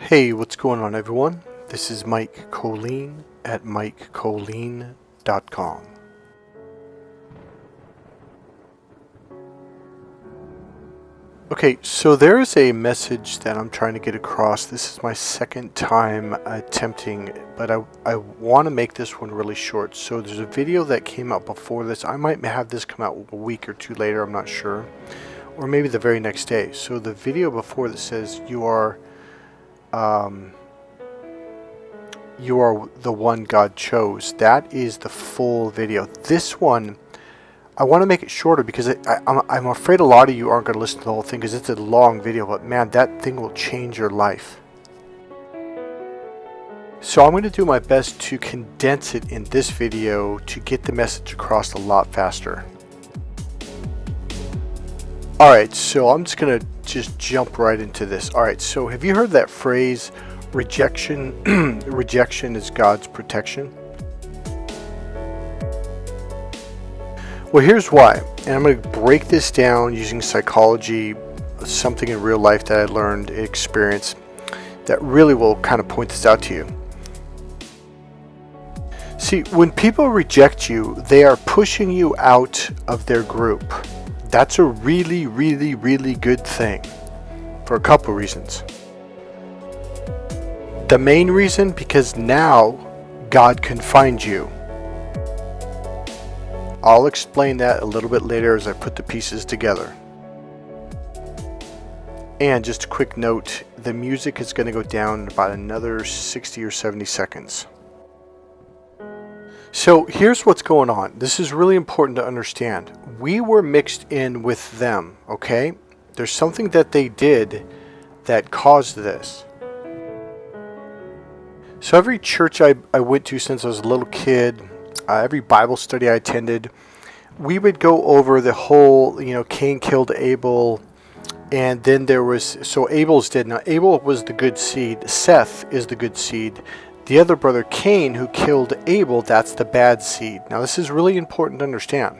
Hey, what's going on, everyone? This is Mike Kollin at MikeKollin.com. Okay, so there is a message that I'm trying to get across. This is my second time attempting, but I want to make this one really short. So there's a video that came out before this. I might have this come out a week or two later, I'm not sure. Or maybe the very next day. So the video before that says you are the one God chose. That is the full video. This one, I want to make it shorter because I'm afraid a lot of you aren't going to listen to the whole thing because it's a long video, but man, that thing will change your life. So I'm going to do my best to condense it in this video to get the message across a lot faster. Alright, so I'm just going to jump right into this. Alright, so have you heard that phrase, rejection? Rejection is God's protection? Well, here's why. And I'm going to break this down using psychology, something in real life that I learned, experience, that really will kind of point this out to you. See, when people reject you, they are pushing you out of their group. That's a really, really, really good thing for a couple reasons. The main reason, because now God can find you. I'll explain that a little bit later as I put the pieces together. And just a quick note, the music is going to go down in about another 60 or 70 seconds. So here's what's going on. This is really important to understand. We were mixed in with them, okay? There's something that they did that caused this. So every church I went to since I was a little kid, every Bible study I attended, we would go over the whole, Cain killed Abel, and then there was, so Abel's dead. Now Abel was the good seed, Seth is the good seed. The other brother, Cain, who killed Abel, that's the bad seed. Now this is really important to understand.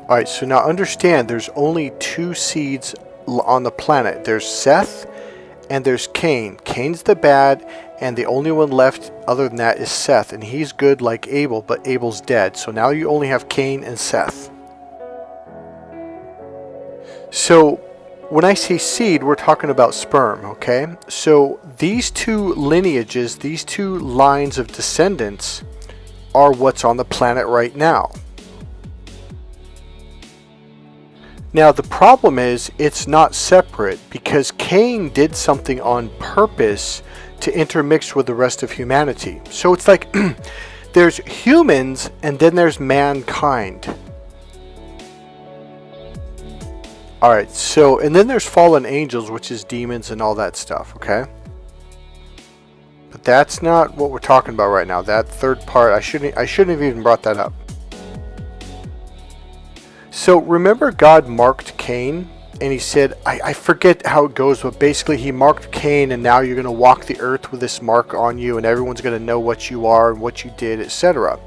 Alright, so now understand there's only two seeds on the planet. There's Seth and there's Cain. Cain's the bad, and the only one left other than that is Seth, and he's good like Abel, but Abel's dead. So now you only have Cain and Seth. So when I say seed, we're talking about sperm, okay? So these two lineages, these two lines of descendants are what's on the planet right now. Now the problem is it's not separate because Cain did something on purpose to intermix with the rest of humanity. So it's like there's humans and then there's mankind. Alright, so and then there's fallen angels, which is demons and all that stuff, okay? But that's not what we're talking about right now. That third part, I shouldn't have even brought that up. So remember God marked Cain, and he said, I forget how it goes, but basically he marked Cain, and now you're going to walk the earth with this mark on you, and everyone's going to know what you are and what you did, etc.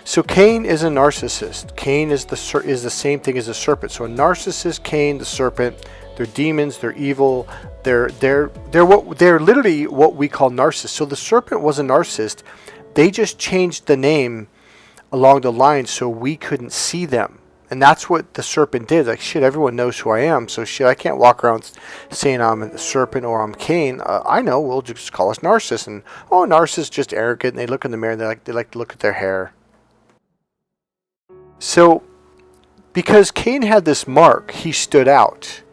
So Cain is a narcissist. Cain is the same thing as a serpent. So a narcissist, Cain, the serpent, they're demons, they're evil, they're literally what we call narcissists. So the serpent was a narcissist. They just changed the name along the line so we couldn't see them. And that's what the serpent did. Like, shit, everyone knows who I am. So, shit, I can't walk around saying I'm a serpent or I'm Cain. I know, we'll just call us Narcissists. And, Narcissists just arrogant. And they look in the mirror and they like to look at their hair. So, because Cain had this mark, he stood out.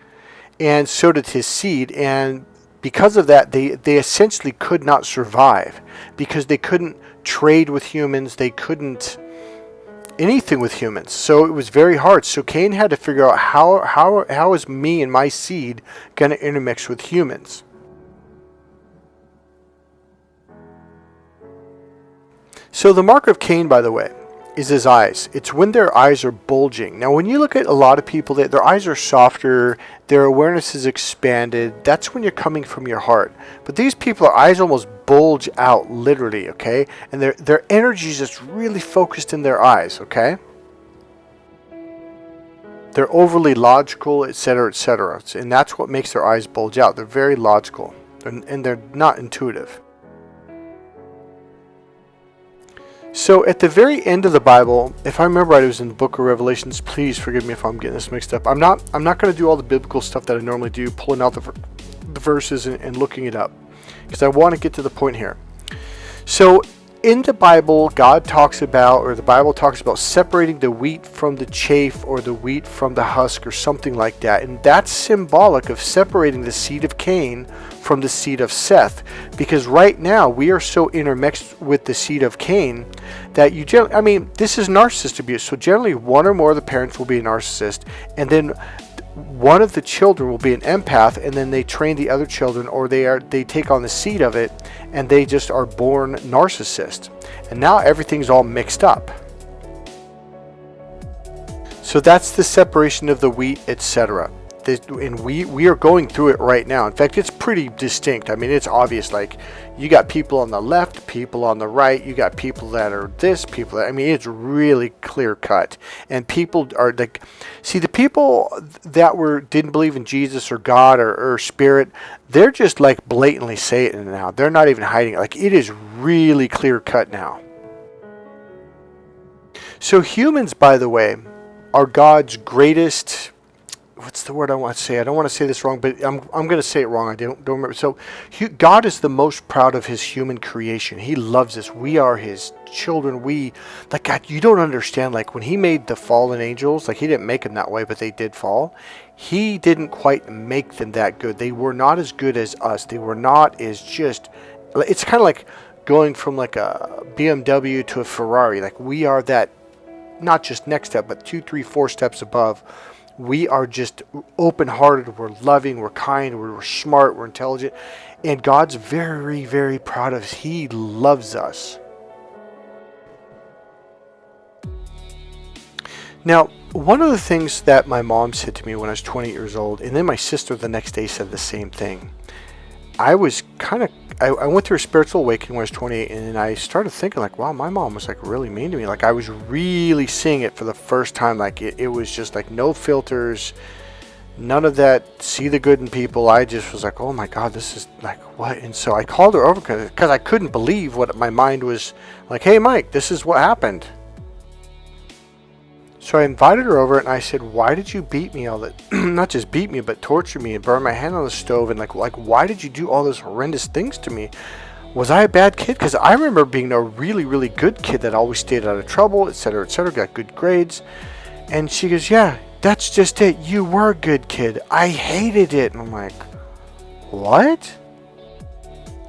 And so did his seed. And because of that, they essentially could not survive. Because they couldn't trade with humans. They couldn't anything with humans, so it was very hard. So Cain had to figure out how is me and my seed going to intermix with humans. So the mark of Cain, by the way, is his eyes. It's when their eyes are bulging. Now when you look at a lot of people, their eyes are softer, their awareness is expanded. That's when you're coming from your heart. But these people, their eyes almost bulge out, literally, okay? And their energy is just really focused in their eyes, okay? They're overly logical, etc., etc. And that's what makes their eyes bulge out. They're very logical, and they're not intuitive. So at the very end of the Bible, if I remember right, it was in the book of Revelations. Please forgive me if I'm getting this mixed up. I'm not going to do all the biblical stuff that I normally do, pulling out the verses and looking it up, because I want to get to the point here. So in the Bible, God talks about, or the Bible talks about separating the wheat from the chaff, or the wheat from the husk, or something like that. And that's symbolic of separating the seed of Cain from the seed of Seth. Because right now, we are so intermixed with the seed of Cain that you generally, I mean, this is narcissist abuse. So generally, one or more of the parents will be a narcissist, and then one of the children will be an empath, and then they train the other children, or they take on the seed of it, and they just are born narcissist. And now everything's all mixed up. So that's the separation of the wheat, etc. And we are going through it right now. In fact, it's pretty distinct. I mean, it's obvious. Like, you got people on the left, people on the right. You got people that are this, people that, I mean, it's really clear cut. And people are like, see, the people that didn't believe in Jesus or God or spirit, they're just like blatantly saying it now. They're not even hiding it. Like, it is really clear cut now. So humans, by the way, are God's greatest, what's the word I want to say? I don't want to say this wrong, but I'm going to say it wrong. I don't remember. So God is the most proud of his human creation. He loves us. We are his children. Like, God, you don't understand. Like, when he made the fallen angels, like, he didn't make them that way, but they did fall. He didn't quite make them that good. They were not as good as us. They were not as just, it's kind of like going from like a BMW to a Ferrari. Like, we are that, not just next step, but 2, 3, 4 steps above. We are just open-hearted, we're loving, we're kind, we're smart, we're intelligent. And God's very, very proud of us. He loves us. Now, one of the things that my mom said to me when I was 20 years old, and then my sister the next day said the same thing. I was I went through a spiritual awakening when I was 28, and I started thinking, like, wow, my mom was like really mean to me. Like, I was really seeing it for the first time. Like, it was just like no filters, none of that see the good in people. I just was like, oh my God, this is like what? And so I called her over because I couldn't believe what my mind was like. Hey, Mike, this is what happened. So I invited her over, and I said, why did you beat me all that? Not just beat me, but torture me and burn my hand on the stove. And like, why did you do all those horrendous things to me? Was I a bad kid? Because I remember being a really, really good kid that always stayed out of trouble, etc., got good grades. And she goes, yeah, that's just it. You were a good kid. I hated it. And I'm like, what?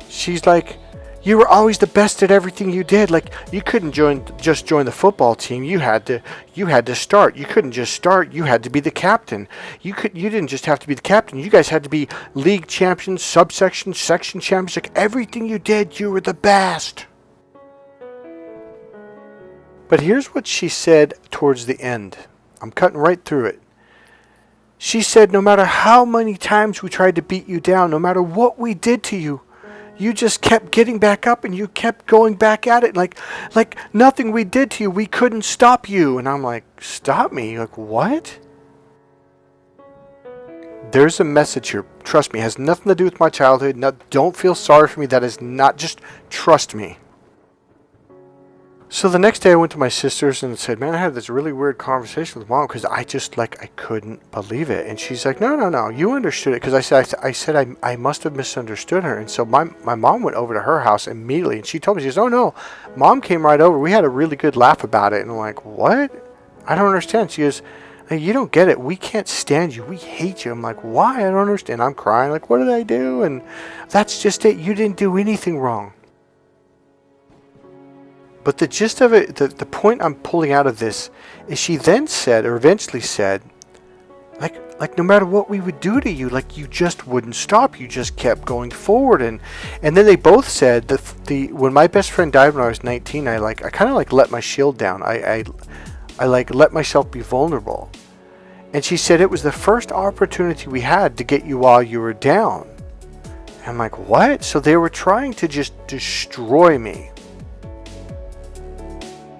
She's like, you were always the best at everything you did. Like, you couldn't just join the football team. You had to start. You couldn't just start. You had to be the captain. You didn't just have to be the captain. You guys had to be league champions, subsection, section champions. Like, everything you did, you were the best. But here's what she said towards the end. I'm cutting right through it. She said, no matter how many times we tried to beat you down, no matter what we did to you, you just kept getting back up and you kept going back at it. Like nothing we did to you, we couldn't stop you. And I'm like, stop me? Like, what? There's a message here. Trust me, it has nothing to do with my childhood. No, don't feel sorry for me. That is not, just trust me. So the next day I went to my sister's and said, man, I had this really weird conversation with Mom because I couldn't believe it. And she's like, no, you understood it. Because I said I must have misunderstood her. And so my mom went over to her house immediately, and she told me, she goes, oh no, Mom came right over. We had a really good laugh about it. And I'm like, what? I don't understand. She goes, you don't get it. We can't stand you. We hate you. I'm like, why? I don't understand. I'm crying. Like, what did I do? And that's just it. You didn't do anything wrong. But the gist of it, the point I'm pulling out of this is she then said, or eventually said, like no matter what we would do to you, like you just wouldn't stop. You just kept going forward. And then they both said that when my best friend died when I was 19, I kind of let my shield down. I let myself be vulnerable. And she said it was the first opportunity we had to get you while you were down. And I'm like, what? So they were trying to just destroy me.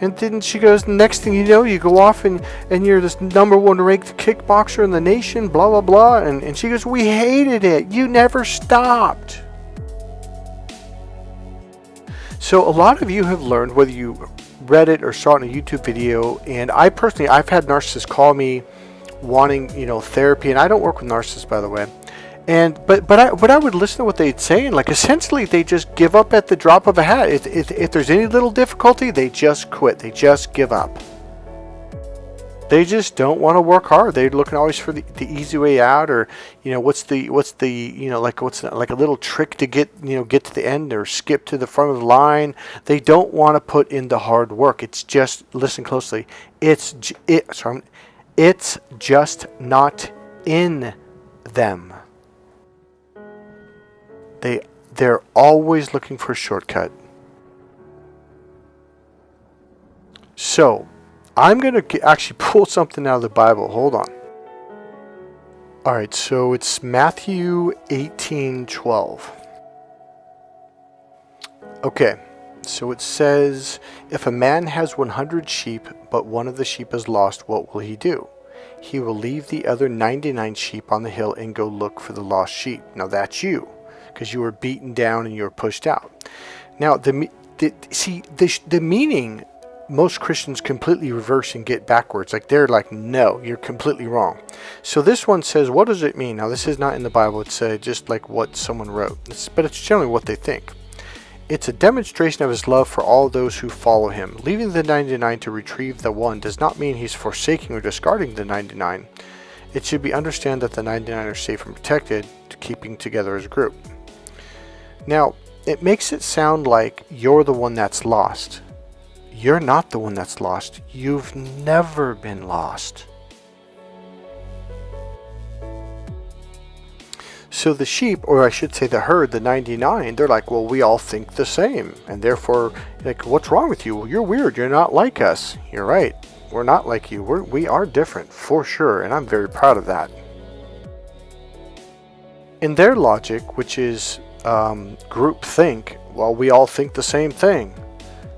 And then she goes, next thing you know, you go off and you're this #1 ranked kickboxer in the nation, blah, blah, blah. And she goes, we hated it. You never stopped. So a lot of you have learned, whether you read it or saw it in a YouTube video, and I've had narcissists call me wanting, therapy, and I don't work with narcissists, by the way. And but I would listen to what they'd say, and like essentially they just give up at the drop of a hat. If there's any little difficulty, they just quit. They just give up. They just don't want to work hard. They're looking always for the easy way out, or what's a little trick to get to the end or skip to the front of the line. They don't want to put in the hard work. It's just, listen closely. It's just not in them. They're always looking for a shortcut. So, I'm going to actually pull something out of the Bible. Hold on. Alright, so it's Matthew 18:12. Okay, so it says, if a man has 100 sheep, but one of the sheep is lost, what will he do? He will leave the other 99 sheep on the hill and go look for the lost sheep. Now that's you, because you were beaten down and you were pushed out. Now, the meaning, most Christians completely reverse and get backwards. Like they're like, no, you're completely wrong. So this one says, what does it mean? Now this is not in the Bible. It's just like what someone wrote. But it's generally what they think. It's a demonstration of his love for all those who follow him. Leaving the 99 to retrieve the one does not mean he's forsaking or discarding the 99. It should be understood that the 99 are safe and protected, keeping together as a group. Now, it makes it sound like you're the one that's lost. You're not the one that's lost. You've never been lost. So the sheep, or I should say the herd, the 99, they're like, well, we all think the same. And therefore, like, what's wrong with you? Well, you're weird. You're not like us. You're right. We're not like you. We are different, for sure. And I'm very proud of that. In their logic, which is group think, well, we all think the same thing.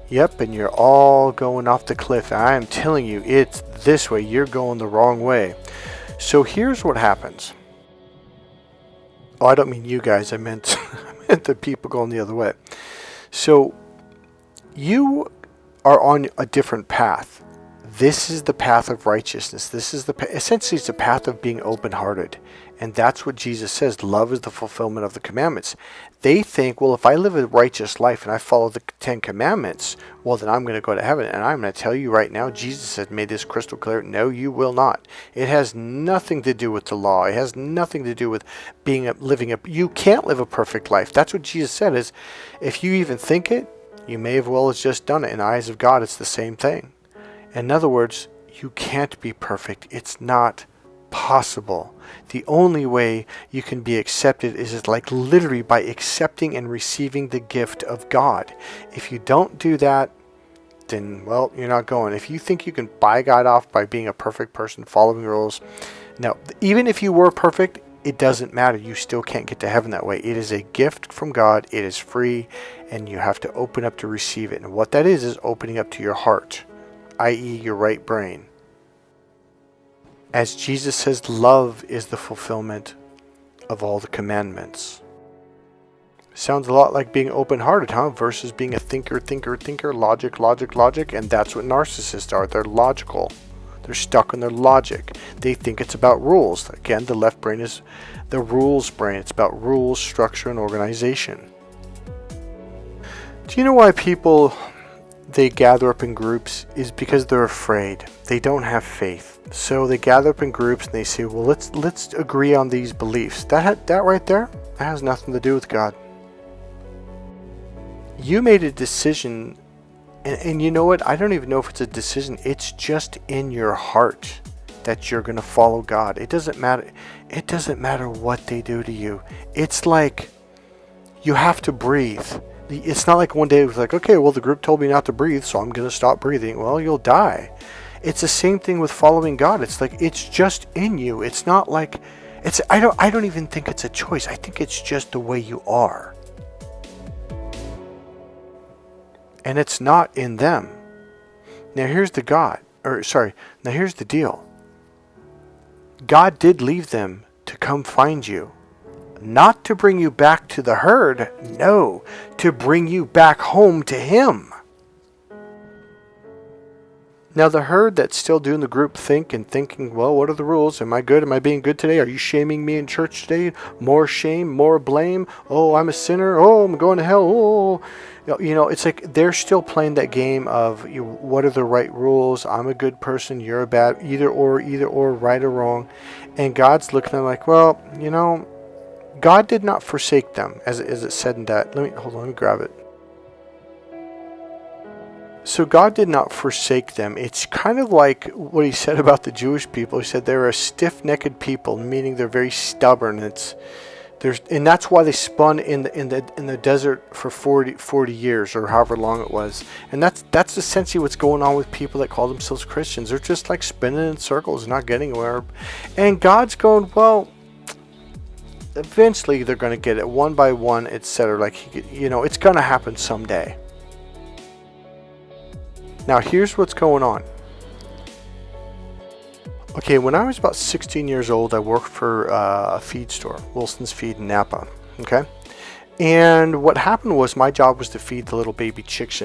Yep, and you're all going off the cliff. I am telling you, it's this way. You're going the wrong way. So here's what happens. Oh, I don't mean you guys. I meant the people going the other way. So you are on a different path. This is the path of righteousness. This is essentially it's the path of being open-hearted. And that's what Jesus says. Love is the fulfillment of the commandments. They think, well, if I live a righteous life and I follow the 10 commandments, well, then I'm going to go to heaven. And I'm going to tell you right now, Jesus has made this crystal clear. No, you will not. It has nothing to do with the law. It has nothing to do with you can't live a perfect life. That's what Jesus said is, if you even think it, you may as well have just done it. In the eyes of God, it's the same thing. In other words, you can't be perfect. It's not possible. The only way you can be accepted is like literally by accepting and receiving the gift of God. If you don't do that, then, well, you're not going. If you think you can buy God off by being a perfect person, following rules, no. Even if you were perfect, it doesn't matter. You still can't get to heaven that way. It is a gift from God. It is free, and you have to open up to receive it. And what that is opening up to your heart, i.e. your right brain. As Jesus says, love is the fulfillment of all the commandments. Sounds a lot like being open-hearted, huh? Versus being a thinker, logic. And that's what narcissists are. They're logical. They're stuck in their logic. They think it's about rules. Again, the left brain is the rules brain. It's about rules, structure, and organization. Do you know why people, they gather up in groups? Is because they're afraid. They don't have faith. So they gather up in groups and they say, well, let's agree on these beliefs. That right there, that has nothing to do with God. You made a decision, and you know what? I don't even know if it's a decision. It's just in your heart that you're going to follow God. It doesn't matter. It doesn't matter what they do to you. It's like you have to breathe. It's not like one day it was like, okay, well, the group told me not to breathe, so I'm going to stop breathing. Well, you'll die. It's the same thing with following God. It's like it's just in you. It's not like I don't even think it's a choice. I think it's just the way you are. And it's not in them. Now here's now here's the deal. God did leave them to come find you. Not to bring you back to the herd, no, to bring you back home to Him. Now the herd that's still doing the group think and thinking, well, what are the rules? Am I good? Am I being good today? Are you shaming me in church today? More shame, more blame. Oh, I'm a sinner. Oh, I'm going to hell. Oh, it's like they're still playing that game of what are the right rules? I'm a good person. You're a bad, either or, right or wrong. And God's looking at them like, well, God did not forsake them, as it said in that. Let me grab it. So God did not forsake them. It's kind of like what He said about the Jewish people. He said they're a stiff-necked people, meaning they're very stubborn. And that's why they spun in the desert for 40 years or however long it was. And that's essentially what's going on with people that call themselves Christians. They're just like spinning in circles, not getting anywhere. And God's going, well, eventually they're going to get it one by one, etc. Like, it's going to happen someday. Now here's what's going on. Okay, when I was about 16 years old, I worked for a feed store, Wilson's Feed in Napa. Okay, and what happened was my job was to feed the little baby chicks.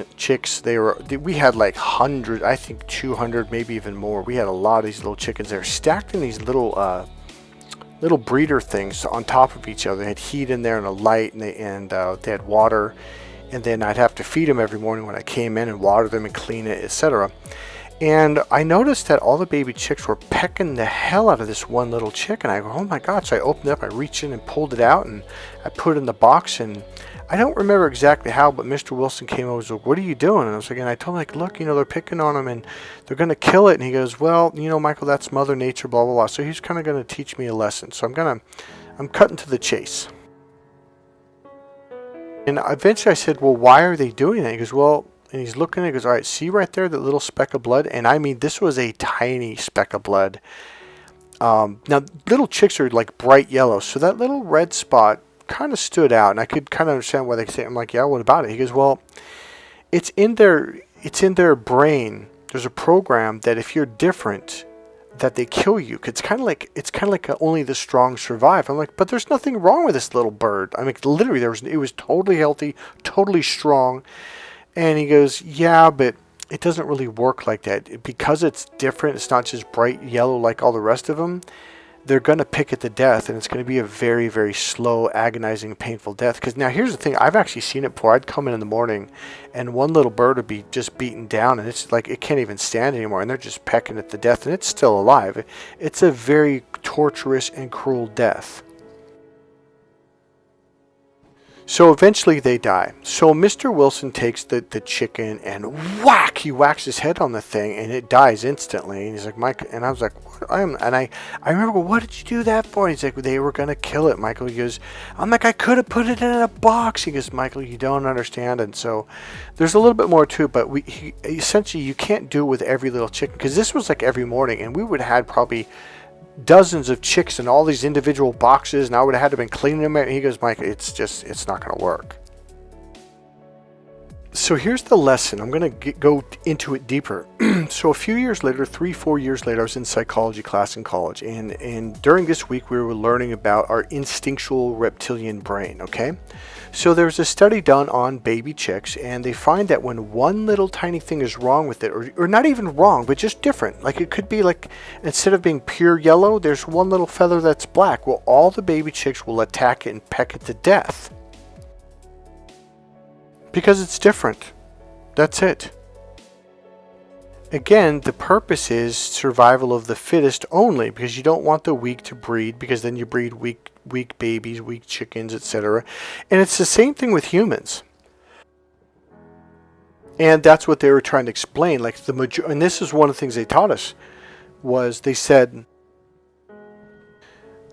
We had like hundreds, I think 200, maybe even more. We had a lot of these little chickens. They were stacked in these little breeder things on top of each other. They had heat in there and a light, and they had water. And then I'd have to feed them every morning when I came in and water them and clean it, etc. And I noticed that all the baby chicks were pecking the hell out of this one little chick. And I go, oh my God. So I opened it up, I reached in and pulled it out, and I put it in the box. And I don't remember exactly how, but Mr. Wilson came over and was like, what are you doing? And I was like, and I told him, like, look, they're picking on him and they're going to kill it. And he goes, well, Michael, that's Mother Nature, blah, blah, blah. So he's kind of going to teach me a lesson. So I'm cutting to the chase. And eventually I said, well, why are they doing that? He goes, well, and he's looking, he goes, all right, see right there, that little speck of blood? And I mean, this was a tiny speck of blood. Now, little chicks are like bright yellow, so that little red spot kind of stood out, and I could kind of understand why they say, I'm like, yeah, what about it? He goes, well, it's in their brain. There's a program that if you're different, that they kill you. It's kind of like only the strong survive. I'm like, but there's nothing wrong with this little bird. I mean, literally, it was totally healthy, totally strong. And he goes, yeah, but it doesn't really work like that because it's different. It's not just bright yellow like all the rest of them. They're going to pick it to death, and it's going to be a very, very slow, agonizing, painful death. Because now here's the thing. I've actually seen it before. I'd come in the morning, and one little bird would be just beaten down, and it's like it can't even stand anymore, and they're just pecking it to death, and it's still alive. It's a very torturous and cruel death. So eventually they die. So Mr. Wilson takes the chicken and whack! He whacks his head on the thing and it dies instantly. And he's like, Mike, and I was like, what? I remember, what did you do that for? And he's like, they were going to kill it, Michael. He goes, I'm like, I could have put it in a box. He goes, Michael, you don't understand. And so there's a little bit more to it, but essentially you can't do it with every little chicken, because this was like every morning, and we would have had probably dozens of chicks in all these individual boxes, and I would have had to been cleaning them. And he goes, Mike, it's not going to work. So here's the lesson. I'm going to go into it deeper. So a few years later, 3-4 years later, I was in psychology class in college, and during this week we were learning about our instinctual reptilian brain. Okay, so there's a study done on baby chicks, and they find that when one little tiny thing is wrong with it, or not even wrong, but just different, like it could be like, instead of being pure yellow, there's one little feather that's black. Well, all the baby chicks will attack it and peck it to death. Because it's different. That's it. Again, the purpose is survival of the fittest only, because you don't want the weak to breed, because then you breed weak babies, weak chickens, etc. And it's the same thing with humans. And that's what they were trying to explain. Like and this is one of the things they taught us, was they said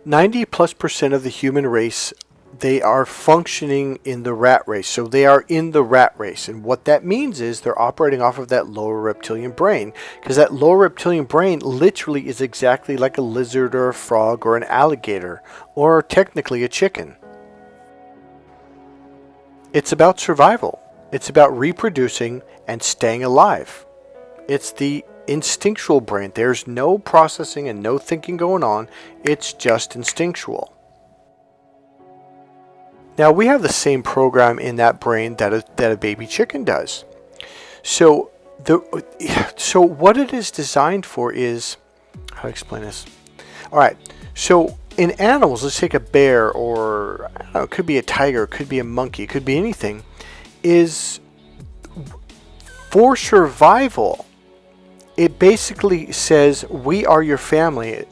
90+% of the human race, they are functioning in the rat race. So they are in the rat race. And what that means is they're operating off of that lower reptilian brain. Because that lower reptilian brain literally is exactly like a lizard or a frog or an alligator, or technically a chicken. It's about survival. It's about reproducing and staying alive. It's the instinctual brain. There's no processing and no thinking going on. It's just instinctual. Now, we have the same program in that brain that a baby chicken does. So what it is designed for is, how to explain this? All right. So in animals, let's take a bear, or I don't know, it could be a tiger, it could be a monkey, it could be anything, is for survival. It basically says, we are your family,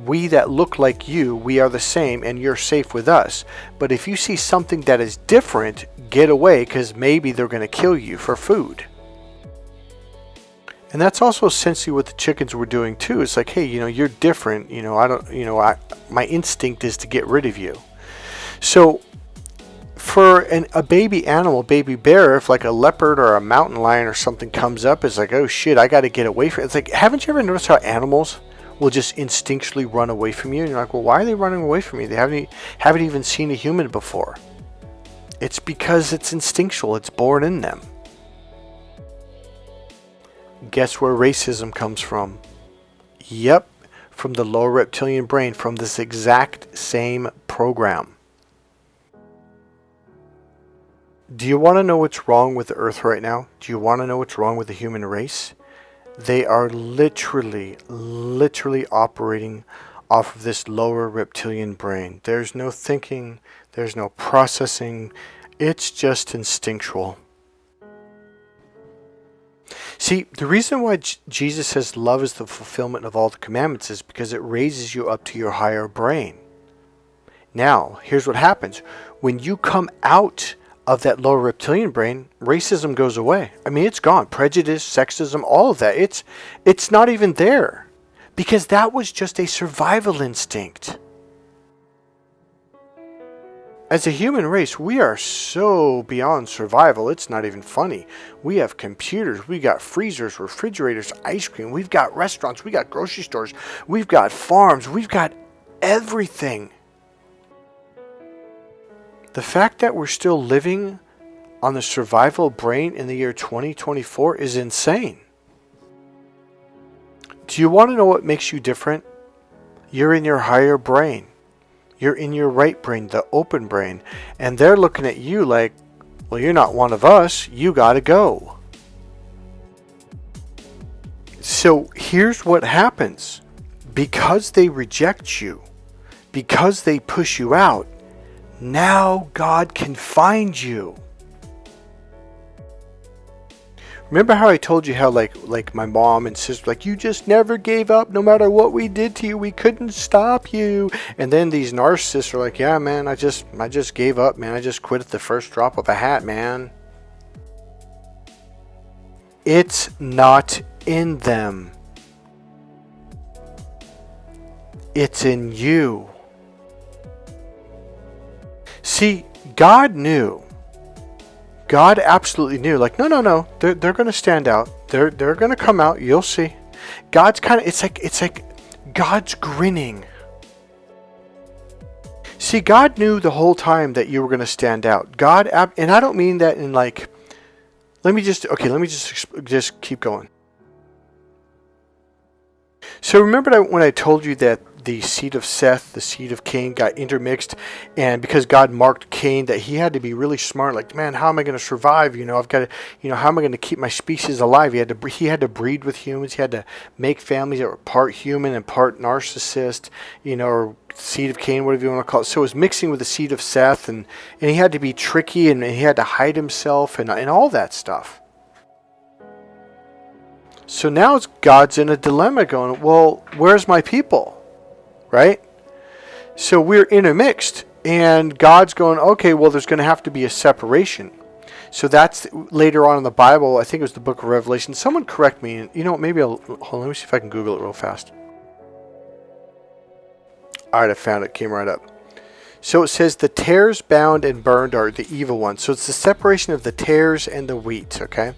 we that look like you, we are the same, and you're safe with us. But if you see something that is different, get away, because maybe they're going to kill you for food. And that's also essentially what the chickens were doing too. It's like, hey, you're different. My instinct is to get rid of you. So for a baby animal, baby bear, if like a leopard or a mountain lion or something comes up, it's like, oh shit, I got to get away from it. It's like, haven't you ever noticed how animals will just instinctually run away from you? And you're like, well, why are they running away from you? They haven't even seen a human before. It's because it's instinctual. It's born in them. Guess where racism comes from? Yep, from the lower reptilian brain, from this exact same program. Do you want to know what's wrong with the earth right now? Do you want to know what's wrong with the human race? They are literally operating off of this lower reptilian brain. There's no thinking, there's no processing, it's just instinctual. See, the reason why Jesus says love is the fulfillment of all the commandments is because it raises you up to your higher brain. Now, here's what happens. When you come out of that lower reptilian brain, racism goes away. I mean, it's gone. Prejudice, sexism, all of that. It's not even there. Because that was just a survival instinct. As a human race, we are so beyond survival, it's not even funny. We have computers, we got freezers, refrigerators, ice cream, we've got restaurants, we got grocery stores, we've got farms, we've got everything. The fact that we're still living on the survival brain in the year 2024 is insane. Do you want to know what makes you different? You're in your higher brain. You're in your right brain, the open brain, and they're looking at you like, well, you're not one of us, you gotta go. So here's what happens. Because they reject you, because they push you out, now God can find you. Remember how I told you how like my mom and sister, like, you just never gave up no matter what we did to you. We couldn't stop you. And then these narcissists are like, yeah, man, I just gave up, man. I just quit at the first drop of a hat, man. It's not in them. It's in you. See, God knew. God absolutely knew, like, no, they're going to stand out. They're going to come out. You'll see. God's kind of, it's like God's grinning. See, God knew the whole time that you were going to stand out. God, and I don't mean that in like, let me just keep going. So remember when I told you that the seed of Seth, the seed of Cain got intermixed, and because God marked Cain that he had to be really smart, like, man, how am I going to survive? I've got to, how am I going to keep my species alive? He had to breed with humans. He had to make families that were part human and part narcissist, or seed of Cain, whatever you want to call it. So it was mixing with the seed of Seth, and he had to be tricky, and he had to hide himself and all that stuff. So now God's in a dilemma going, well, where's my people? Right? So we're intermixed, and God's going, okay, well, there's going to have to be a separation. So that's later on in the Bible. I think it was the book of Revelation. Someone correct me. Maybe hold on, let me see if I can Google it real fast. All right, I found it. Came right up. So it says the tares bound and burned are the evil ones. So it's the separation of the tares and the wheat, okay?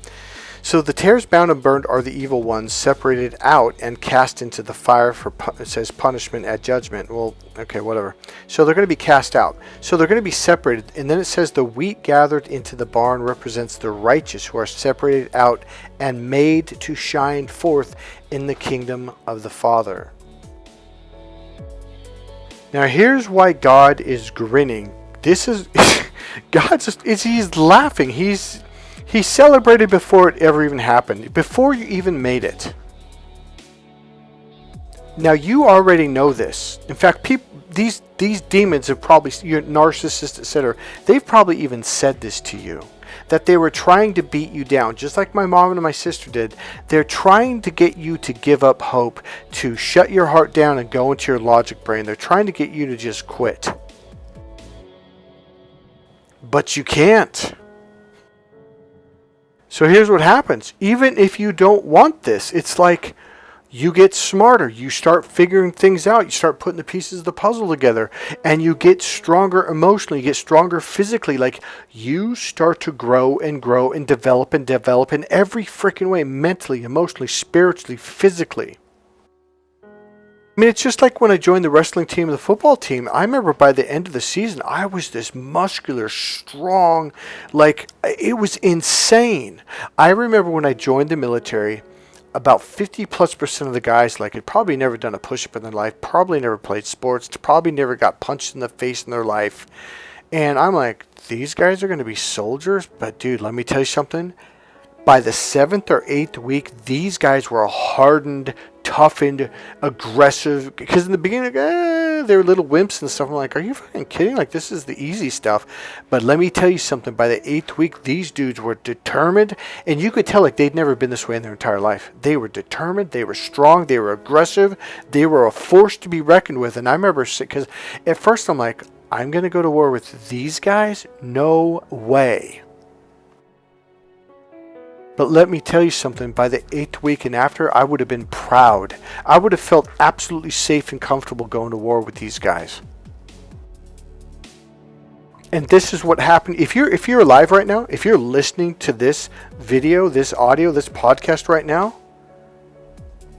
So the tares bound and burned are the evil ones, separated out and cast into the fire for, it says, punishment at judgment. Well, okay, whatever. So they're going to be cast out. So they're going to be separated. And then it says the wheat gathered into the barn represents the righteous who are separated out and made to shine forth in the kingdom of the Father. Now here's why God is grinning. This is, he's laughing. He celebrated before it ever even happened, before you even made it. Now you already know this. In fact, these demons have probably, your narcissists, etc., they've probably even said this to you, that they were trying to beat you down, just like my mom and my sister did. They're trying to get you to give up hope, to shut your heart down and go into your logic brain. They're trying to get you to just quit. But you can't. So here's what happens. Even if you don't want this, it's like you get smarter. You start figuring things out. You start putting the pieces of the puzzle together. And you get stronger emotionally. You get stronger physically. Like you start to grow and develop in every freaking way. Mentally, emotionally, spiritually, physically. I mean, it's just like when I joined the wrestling team and the football team. I remember by the end of the season, I was this muscular, strong, like, it was insane. I remember when I joined the military, about 50+% of the guys, like, had probably never done a push-up in their life, probably never played sports, probably never got punched in the face in their life. And I'm like, these guys are going to be soldiers? But, dude, let me tell you something. By the 7th or 8th week, these guys were hardened, toughened, aggressive. Because in the beginning, they were little wimps and stuff. I'm like, are you fucking kidding? Like, this is the easy stuff. But let me tell you something. By the 8th week, these dudes were determined. And you could tell, like, they'd never been this way in their entire life. They were determined. They were strong. They were aggressive. They were a force to be reckoned with. And I remember, because at first I'm like, I'm going to go to war with these guys? No way. But let me tell you something, by the 8th week and after, I would have been proud. I would have felt absolutely safe and comfortable going to war with these guys. And this is what happened. If you're alive right now, if you're listening to this video, this audio, this podcast right now,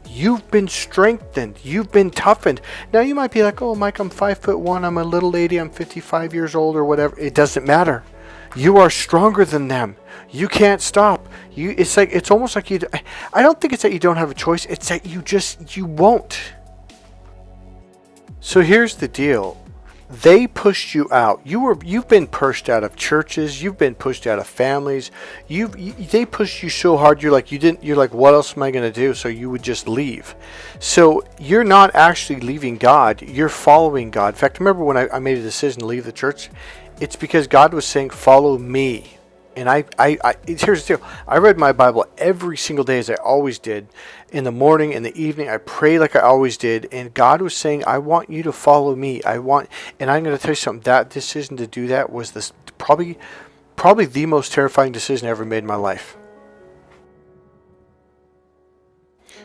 you've been strengthened. You've been toughened. Now you might be like, oh, Mike, I'm 5'1", I'm a little lady, I'm 55 years old or whatever. It doesn't matter. You are stronger than them. You can't stop. It's almost like I don't think it's that you don't have a choice. It's that you won't. So here's the deal. They pushed you out. You've been pushed out of churches. You've been pushed out of families. They pushed you so hard. You're like, what else am I going to do? So you would just leave. So you're not actually leaving God. You're following God. In fact, remember when I made a decision to leave the church? It's because God was saying, follow me. And here's the deal. I read my Bible every single day, as I always did. In the morning, in the evening, I prayed like I always did. And God was saying, I want you to follow me. And I'm going to tell you something. That decision to do that was probably the most terrifying decision I ever made in my life.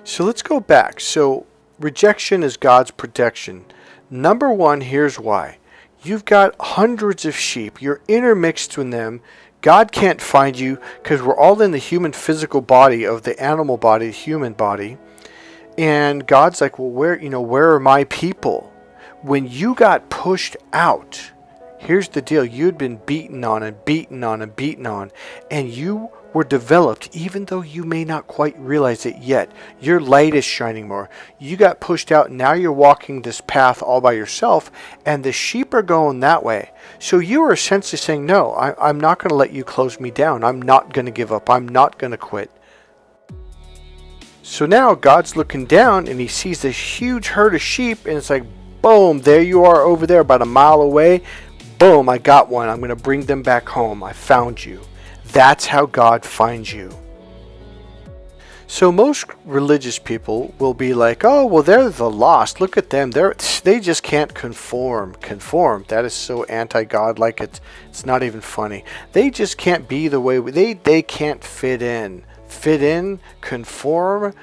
So let's go back. So rejection is God's protection. Number one, here's why. You've got hundreds of sheep. You're intermixed with them. God can't find you because we're all in the human physical body of the animal body, the human body. And God's like, well, where are my people? When you got pushed out, here's the deal. You'd been beaten on and beaten on and beaten on. And you were developed, even though you may not quite realize it yet. Your light is shining more. You got pushed out, and now you're walking this path all by yourself, and the sheep are going that way. So you are essentially saying, no, I'm not going to let you close me down. I'm not going to give up. I'm not going to quit. So now God's looking down, and he sees this huge herd of sheep, and it's like, boom, there you are over there about a mile away. Boom, I got one. I'm going to bring them back home. I found you. That's how God finds you. So most religious people will be like, oh, well, they're the lost. Look at them. They just can't conform. Conform. That is so anti-God, like it's not even funny. They just can't be the way they can't fit in. Fit in, conform.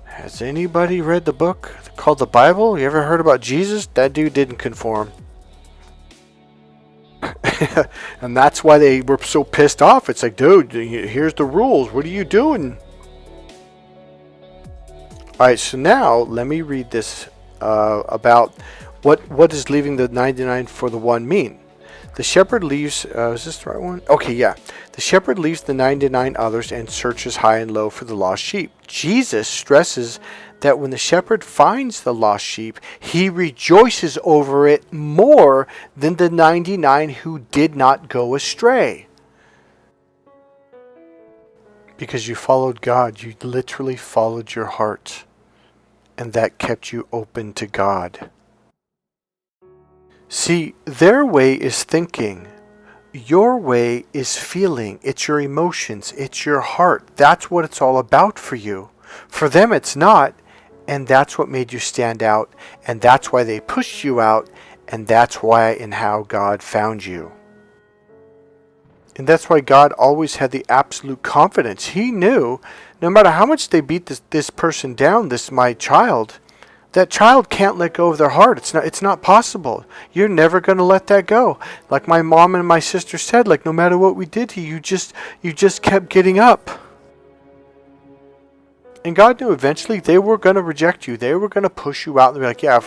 Has anybody read the book called the Bible? You ever heard about Jesus? That dude didn't conform. And that's why they were so pissed off. It's like, dude, here's the rules. What are you doing? Alright, so now let me read this about what does leaving the 99 for the one mean. The shepherd leaves, is this the right one? Okay, yeah. The shepherd leaves the 99 others and searches high and low for the lost sheep. Jesus stresses that when the shepherd finds the lost sheep, he rejoices over it more than the 99 who did not go astray. Because you followed God, you literally followed your heart, and that kept you open to God. See, their way is thinking. Your way is feeling. It's your emotions. It's your heart. That's what it's all about for you. For them, it's not. And that's what made you stand out. And that's why they pushed you out. And that's why and how God found you. And that's why God always had the absolute confidence. He knew no matter how much they beat this person down, my child, that child can't let go of their heart. It's not possible. You're never going to let that go. Like my mom and my sister said, like no matter what we did to you, you just kept getting up. And God knew eventually they were going to reject you. They were going to push you out and be like, yeah.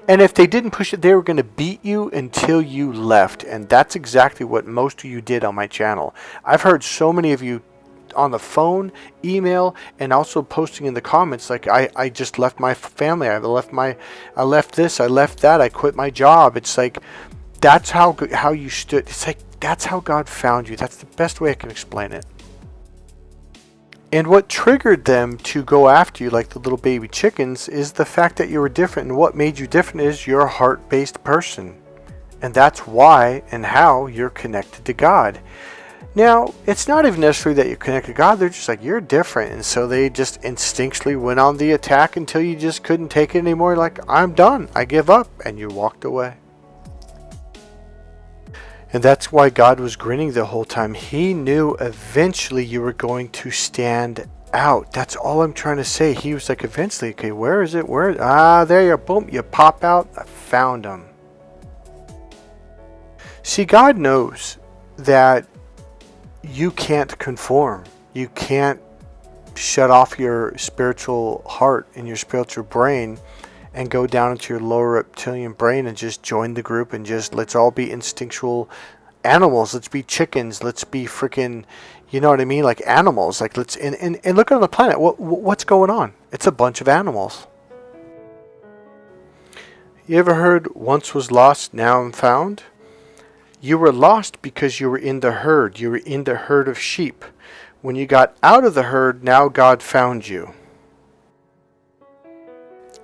And if they didn't push it, they were going to beat you until you left. And that's exactly what most of you did on my channel. I've heard so many of you on the phone, email, and also posting in the comments like I just left my family, I left this, I left that, I quit my job. It's like that's how you stood. It's like that's how God found you. That's the best way I can explain it. And what triggered them to go after you like the little baby chickens is the fact that you were different, and what made you different is you're a heart-based person, and that's why and how you're connected to God. Now, it's not even necessarily that you're connected to God. They're just like, you're different. And so they just instinctually went on the attack until you just couldn't take it anymore. Like, I'm done. I give up. And you walked away. And that's why God was grinning the whole time. He knew eventually you were going to stand out. That's all I'm trying to say. He was like, eventually, okay, where is it? There you are. Boom. You pop out. I found him. See, God knows that you can't conform. You can't shut off your spiritual heart and your spiritual brain and go down into your lower reptilian brain and just join the group and just let's all be instinctual animals. Let's be chickens. Let's be freaking, you know what I mean? Like animals. Like let's and look on the planet. What's going on? It's a bunch of animals. You ever heard once was lost, now I'm found? You were lost because you were in the herd. You were in the herd of sheep. When you got out of the herd, now God found you.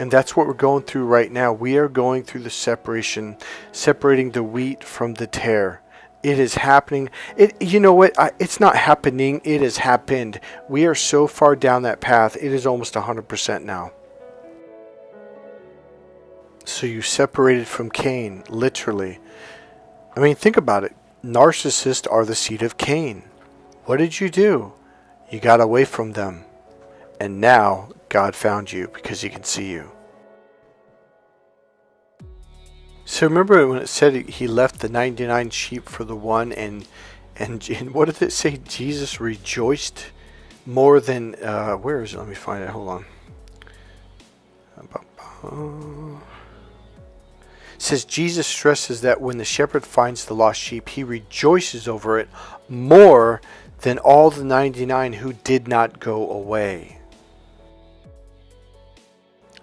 And that's what we're going through right now. We are going through the separation, separating the wheat from the tare. It is happening. You know what? It's not happening. It has happened. We are so far down that path. It is almost 100% now. So you separated from Cain, literally. I mean, think about it. Narcissists are the seed of Cain. What did you do? You got away from them. And now God found you because he can see you. So remember when it said he left the 99 sheep for the one, and what did it say? Jesus rejoiced more than, where is it? Let me find it. Hold on. It says Jesus stresses that when the shepherd finds the lost sheep, he rejoices over it more than all the 99 who did not go away.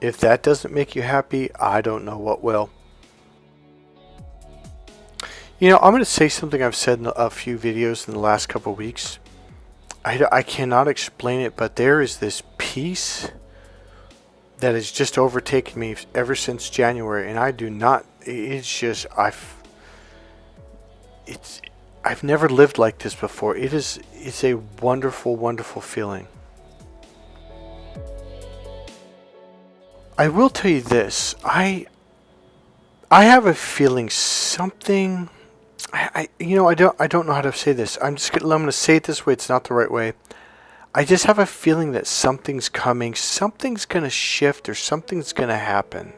If that doesn't make you happy, I don't know what will. You know, I'm going to say something I've said in a few videos in the last couple of weeks. I cannot explain it, but there is this peace that has just overtaken me ever since January, and I do not. It's just I've never lived like this before. It's a wonderful, wonderful feeling. I will tell you this. I have a feeling something. I don't know how to say this. I'm going to say it this way. It's not the right way. I just have a feeling that something's coming, something's going to shift, or something's going to happen.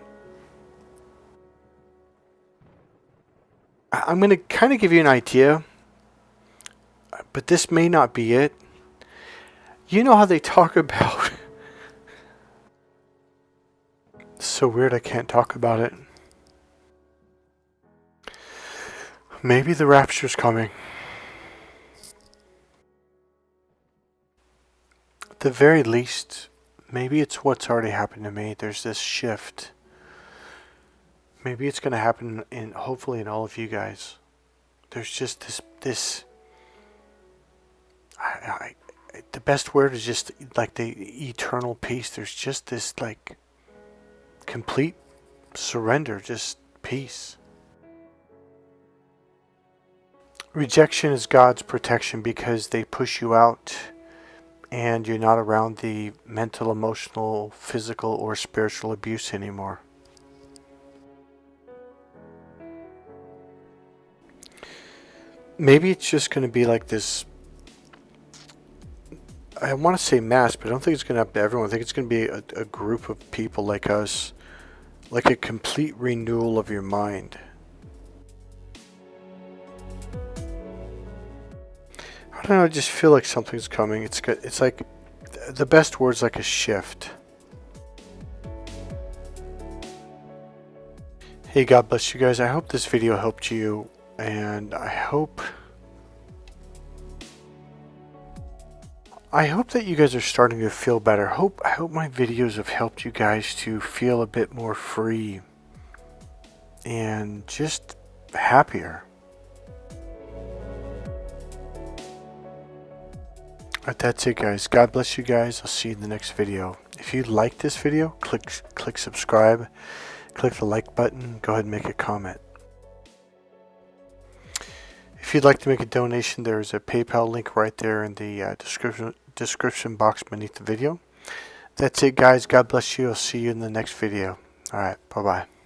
I'm going to kind of give you an idea, but this may not be it. You know how they talk about... It's so weird I can't talk about it. Maybe the rapture's coming. At the very least, maybe it's what's already happened to me. There's this shift. Maybe it's going to happen hopefully in all of you guys. There's just this the best word is just like the eternal peace. There's just this like complete surrender, just peace. Rejection is God's protection because they push you out and you're not around the mental, emotional, physical, or spiritual abuse anymore. Maybe it's just going to be like this. I want to say mass, but I don't think it's going to happen to everyone. I think it's going to be a group of people like us, like a complete renewal of your mind. I don't know, I just feel like something's coming. It's like, the best word's like a shift. Hey, God bless you guys. I hope this video helped you, and I hope that you guys are starting to feel better. I hope my videos have helped you guys to feel a bit more free and just happier. Alright, that's it, guys. God bless you guys. I'll see you in the next video. If you like this video, click subscribe, click the like button, go ahead and make a comment. If you'd like to make a donation, there's a PayPal link right there in the description box beneath the video. That's it, guys. God bless you. I'll see you in the next video. Alright, bye-bye.